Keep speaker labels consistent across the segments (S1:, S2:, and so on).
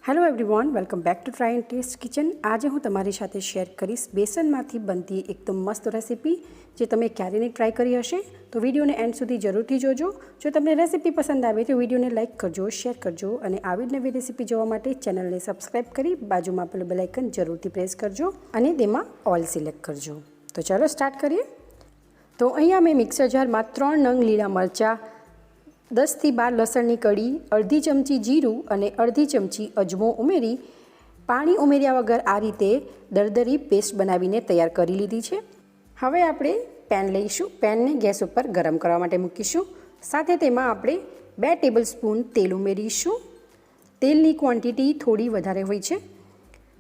S1: Hello everyone, welcome back to try and test kitchen. आज हूँ तमारी साथे शेर करीश बेसनमांथी बनती एकदम मस्त रेसिपी जे तमे क्यारे नहीं ट्राय करी हशे तो विडियो ने एंड सुधी जरूरथी जोजो। जो तमने रेसिपी पसंद आवे तो विडियो ने लाइक करजो, शेर करजो और आवी नवी रेसिपी जोवा माटे चेनल ने सब्सक्राइब करी बाजुमां आपेलुं बेल आइकन जरूरथी प्रेस करजो और तेमां ऑल सिलेक्ट करजो। तो चलो स्टार्ट करिए। तो अहींया मैं मिक्सर जार में 3 नंग लीला मरचा, 10 થી 12 લસણની કળી, અડધી ચમચી જીરું અને અડધી ચમચી અજમો ઉમેરી પાણી ઉમેર્યા વગર આ રીતે દરદરી પેસ્ટ બનાવીને તૈયાર કરી લીધી છે। હવે આપણે પેન લઈશું, પેનને ગેસ ઉપર ગરમ કરવા માટે મૂકીશું। સાથે તેમાં આપણે 2 ટેબલસ્પૂન તેલ ઉમેરીશું। તેલની ક્વોન્ટિટી થોડી વધારે હોય છે।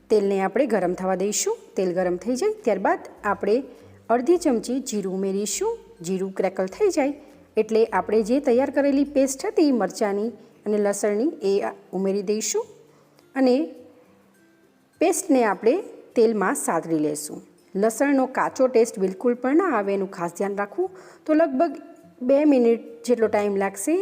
S1: તેલને આપણે ગરમ થવા દઈશું। તેલ ગરમ થઈ જાય ત્યારબાદ આપણે અડધી ચમચી જીરું ઉમેરીશું। જીરું ક્રેકલ થઈ જાય એટલે આપણે જે તૈયાર કરેલી પેસ્ટ હતી મરચાંની અને લસણની એ ઉમેરી દઈશું અને પેસ્ટને આપણે તેલમાં સાતળી લેશું। લસણનો કાચો ટેસ્ટ બિલકુલ પણ ના આવે એનું ખાસ ધ્યાન રાખવું। તો લગભગ 2 મિનિટ જેટલો ટાઈમ લાગશે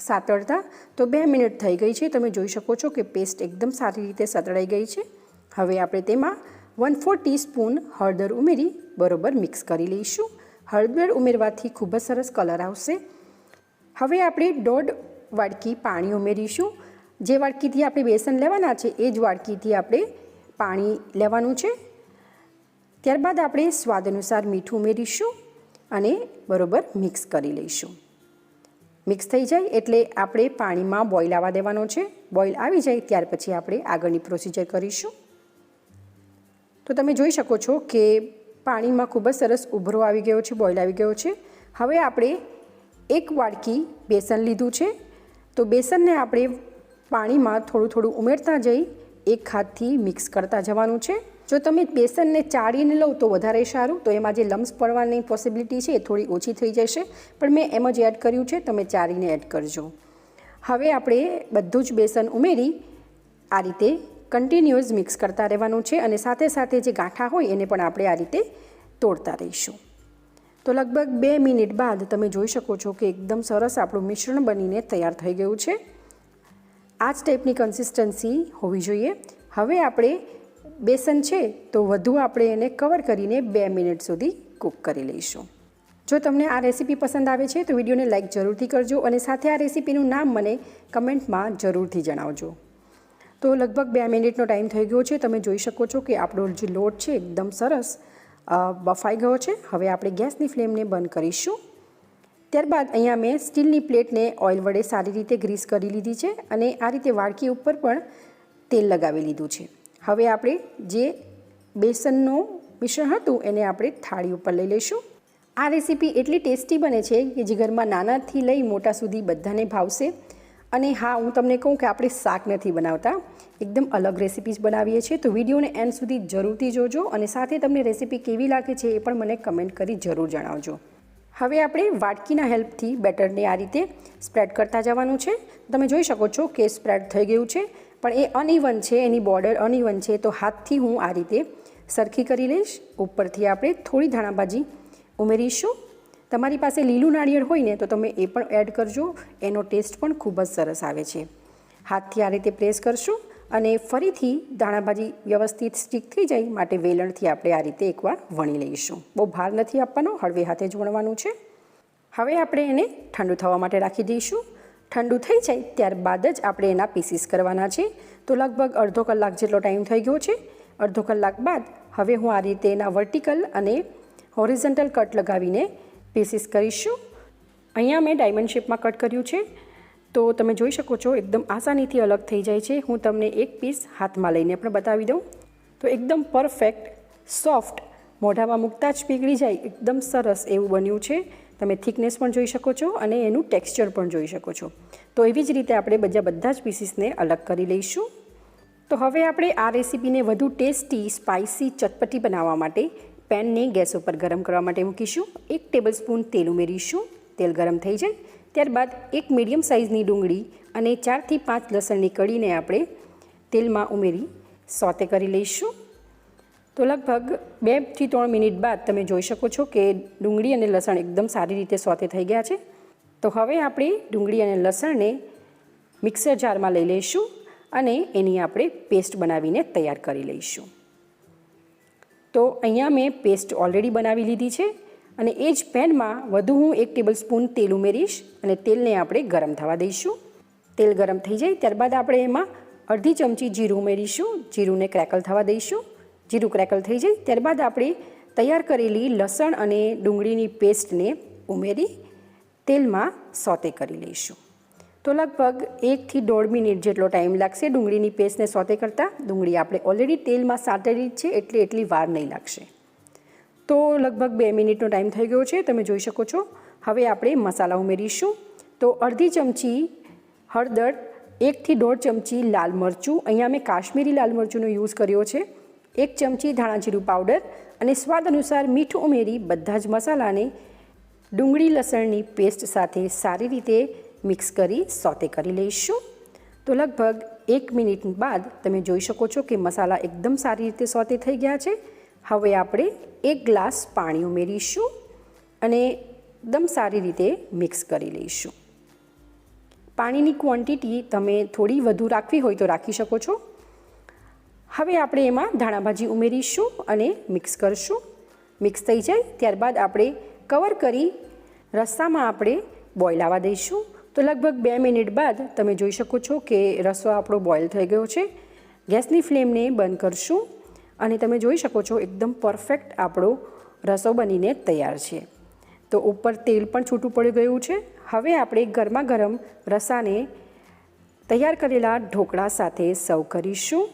S1: સાતળતા। તો 2 મિનિટ થઈ ગઈ છે। તમે જોઈ શકો છો કે પેસ્ટ એકદમ સારી રીતે સતળાઈ ગઈ છે। હવે આપણે તેમાં 1/4 ટીસ્પૂન હળદર ઉમેરી બરોબર મિક્સ કરી લઈશું। हळदर उमेरवाथी खूब ज सरस कलर आवशे। हवे आपणे 1.5 वाडकी पाणी उमेरीशुं। जे वाडकीथी आपणे बेसन लेवाना छे ए ज वाडकीथी आपणे पाणी लेवानुं छे। त्यारबाद आपणे स्वाद अनुसार मीठुं उमेरीशुं अने बरोबर मिक्स करी लईशुं। मिक्स थई जाय एटले आपणे पाणीमां बॉईल आवा देवानो छे। बॉईल आवी जाय त्यार पछी आपणे आगळनी प्रोसिजर करीशुं। तो तमे जोई शको छो के पानी में खूब सरस उभरो आवी गयो छे, बॉईल आवी गयो छे। हवे आपणे 1 वाडकी बेसन लीधुं छे। तो बेसन ने आपणे पानी में थोड़ुं थोड़ुं उमेरता जई एक हाथथी मिक्स करता जवानुं छे। जो तमे बेसन ने चाळीने लो तो वधारे सारुं। तो एमां जे लम्स पड़वानी पॉसिबिलिटी छे थोड़ी ओछी थई जशे, पण मैं एम ज एड कर्युं छे, तमे चाळीने एड करजो। हवे आपणे बधुं ज बेसन उमेरी आ रीते कन्टिन्युअस मिक्स करता रहेवानुं छे अने साथे साथे जे गांठा होय एने पण आपणे आ रीते तोड़ता रहीशुं। तो लगभग 2 मिनिट बाद तमे जोई शको छो कि एकदम सरस आपणुं मिश्रण बनीने तैयार थई गयुं छे। आ ज टाइपनी कन्सिस्टन्सी होवी जोईए। हवे आपणे बेसन छे तो वधु आपणे एने कवर करीने 2 मिनिट सुधी कूक करी लईशुं। जो तमने आ रेसिपी पसंद आवे छे तो विडियोने लाइक जरूरथी करजो अने साथे आ रेसिपीनुं नाम मने कमेंटमां जरूरथी जणावजो। तो लगभग 2 मिनिटनो टाइम थई गयो छे। तमे जोई शको छो कि आपणो जे लोट छे एकदम सरस बफाई गयो छे। हवे आपणे गैसनी फ्लेमने बंध करीशुं। त्यारबाद अहींया मैं स्टीलनी प्लेटने ऑइल वडे सारी रीते ग्रीस करी लीधी छे अने आ रीते वाडकी उपर पण तेल लगावी लीधुं छे। हवे आपणे जे बेसननो मिश्रण हतुं एने आपणे थाળી उपर लई लईशुं। आ रेसिपी एटली टेस्टी बने छे कि जे घरमां नानाथी लई मोटा सुधी बधाने भावशे। અને હા, હું તમને કહું કે આપણે શાક નથી બનાવતા, એકદમ અલગ રેસિપીઝ બનાવીએ છીએ। તો વિડીયોને એન્ડ સુધી જરૂરથી જોજો અને સાથે તમને રેસિપી કેવી લાગે છે એ પણ મને કમેન્ટ કરી જરૂર જણાવજો। હવે આપણે વાડકીના હેલ્પથી બેટરને આ રીતે સ્પ્રેડ કરતા જવાનું છે। તમે જોઈ શકો છો કે સ્પ્રેડ થઈ ગયું છે, પણ એ અનઇવન છે, એની બોર્ડર અનઇવન છે। તો હાથથી હું આ રીતે સરખી કરી લઈશ। ઉપરથી આપણે થોડી ધાણાભાજી ઉમેરીશું। તમારી પાસે લીલું નાળિયેર હોય ને તો તમે એ પણ એડ કરજો, એનો ટેસ્ટ પણ ખૂબ જ સરસ આવે છે। હાથથી આ રીતે પ્રેસ કરશું અને ફરીથી દાણાભાજી વ્યવસ્થિત સ્ટીક થઈ જાય માટે વેલણથી આપણે આ રીતે એકવાર વણી લઈશું। બહુ ભાર નથી આપવાનો, હળવે હાથે જ વણવાનું છે। હવે આપણે એને ઠંડુ થવા માટે રાખી દઈશું। ઠંડુ થઈ જાય ત્યારબાદ જ આપણે એના પીસીસ કરવાના છે। તો લગભગ અડધો કલાક જેટલો ટાઈમ થઈ ગયો છે। અડધો કલાક બાદ હવે હું આ રીતે એના વર્ટિકલ અને હોરિઝોન્ટલ કટ લગાવીને પીસીસ કરીશું। અહીંયા મેં ડાયમંડ શેપમાં કટ કર્યું છે। તો તમે જોઈ શકો છો એકદમ આસાનીથી અલગ થઈ જાય છે। હું તમને એક પીસ હાથમાં લઈને પણ બતાવી દઉં। તો એકદમ પરફેક્ટ સોફ્ટ, મોઢામાં મૂકતા જ પીગળી જાય એકદમ સરસ એવું બન્યું છે। તમે થિકનેસ પણ જોઈ શકો છો અને એનું ટેક્સચર પણ જોઈ શકો છો। તો એવી જ રીતે આપણે બધા જ પીસીસને અલગ કરી લઈશું। તો હવે આપણે આ રેસિપીને વધુ ટેસ્ટી, સ્પાઇસી, ચટપટી બનાવવા માટે પેનને ગેસ ઉપર ગરમ કરવા માટે મૂકીશું। 1 ટેબલસ્પૂન તેલ ઉમેરીશું। તેલ ગરમ થઈ જાય ત્યારબાદ એક મીડિયમ સાઇઝની ડુંગળી અને 4 થી 5 લસણની કળીને આપણે તેલમાં ઉમેરી સોતે કરી લઈશું। તો લગભગ 2 થી 3 મિનિટ બાદ તમે જોઈ શકો છો કે ડુંગળી અને લસણ એકદમ સારી રીતે સોતે થઈ ગયા છે। તો હવે આપણે ડુંગળી અને લસણને મિક્સર જારમાં લઈ લઈશું અને એની આપણે પેસ્ટ બનાવીને તૈયાર કરી લઈશું. તો અહીંયા મેં પેસ્ટ ઓલરેડી બનાવી લીધી છે અને એ જ પેનમાં વધુ હું 1 ટેબલસ્પૂન તેલ ઉમેરીશ અને તેલને આપણે ગરમ થવા દઈશું. તેલ ગરમ થઈ જાય ત્યારબાદ આપણે એમાં અડધી ચમચી જીરું ઉમેરીશું. જીરુંને ક્રેકલ થવા દઈશું. જીરું ક્રેકલ થઈ જાય ત્યારબાદ આપણે તૈયાર કરેલી લસણ અને ડુંગળીની પેસ્ટને ઉમેરી તેલમાં સોતે કરી લઈશું. તો લગભગ 1 થી 1.5 મિનિટ જેટલો ટાઈમ લાગશે ડુંગળીની પેસ્ટને સોતે કરતાં. ડુંગળી આપણે ઓલરેડી તેલમાં સાતળી છે એટલે એટલી વાર નહીં લાગશે. તો લગભગ 2 મિનિટનો ટાઈમ થઈ ગયો છે, તમે જોઈ શકો છો. હવે આપણે મસાલા ઉમેરીશું. તો અડધી ચમચી હળદર, 1 થી 1.5 ચમચી લાલ મરચું, અહીંયા મેં કાશ્મીરી લાલ મરચુંનો યુઝ કર્યો છે, 1 ચમચી ધાણા જીરું પાવડર અને સ્વાદ અનુસાર મીઠું ઉમેરી બધા જ મસાલાને ડુંગળી લસણની પેસ્ટ સાથે સારી રીતે મિક્સ કરી સોતે કરી લઈશું. તો લગભગ 1 મિનિટ બાદ તમે જોઈ શકો છો કે મસાલા એકદમ સારી રીતે સોતે થઈ ગયા છે. હવે આપણે 1 ગ્લાસ પાણી ઉમેરીશું અને એકદમ સારી રીતે મિક્સ કરી લઈશું. પાણીની ક્વોન્ટિટી તમે થોડી વધુ રાખવી હોય તો રાખી શકો છો. હવે આપણે એમાં ધાણાભાજી ઉમેરીશું અને મિક્સ કરશું. મિક્સ થઈ જાય ત્યારબાદ આપણે કવર કરી રસ્સામાં આપણે બોઇલ આવવા દઈશું. તો લગભગ 2 મિનિટ બાદ તમે જોઈ શકો છો કે રસો આપણો બોઇલ થઈ ગયો છે. ગેસની ફ્લેમને બંધ કરશું અને તમે જોઈ શકો છો એકદમ પરફેક્ટ આપણો રસો બનીને તૈયાર છે. તો ઉપર તેલ પણ છૂટું પડી ગયું છે. હવે આપણે ગરમા ગરમ રસાને તૈયાર કરેલા ઢોકળા સાથે સર્વ કરીશું.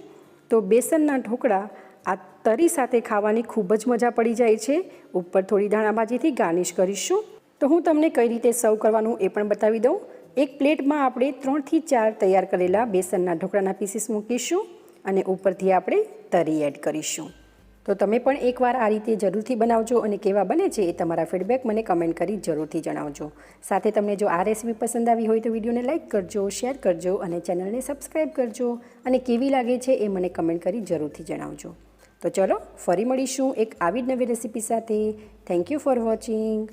S1: તો બેસનના ઢોકળા આ તરી સાથે ખાવાની ખૂબ જ મજા પડી જાય છે. ઉપર થોડી ધાણાભાજીથી ગાર્નિશ કરીશું. તો હું તમને કઈ રીતે સર્વ કરવાનું એ પણ બતાવી દઉં. એક પ્લેટમાં આપણે 3 થી 4 તૈયાર કરેલા બેસનના ઢોકળાના પીસીસ મૂકીશું અને ઉપરથી આપણે તરી એડ કરીશું. તો તમે પણ એકવાર આ રીતે જરૂરથી બનાવજો અને કેવા બને છે એ તમારા ફીડબેક મને કમેન્ટ કરી જરૂરથી જણાવજો. સાથે તમને જો આ રેસીપી પસંદ આવી હોય તો વિડીયોને લાઇક કરજો, શેર કરજો અને ચેનલને સબસ્ક્રાઈબ કરજો અને કેવી લાગે છે એ મને કમેન્ટ કરી જરૂરથી જણાવજો. તો ચલો ફરી મળીશું એક આવી જ નવી રેસીપી સાથે. Thank you for watching.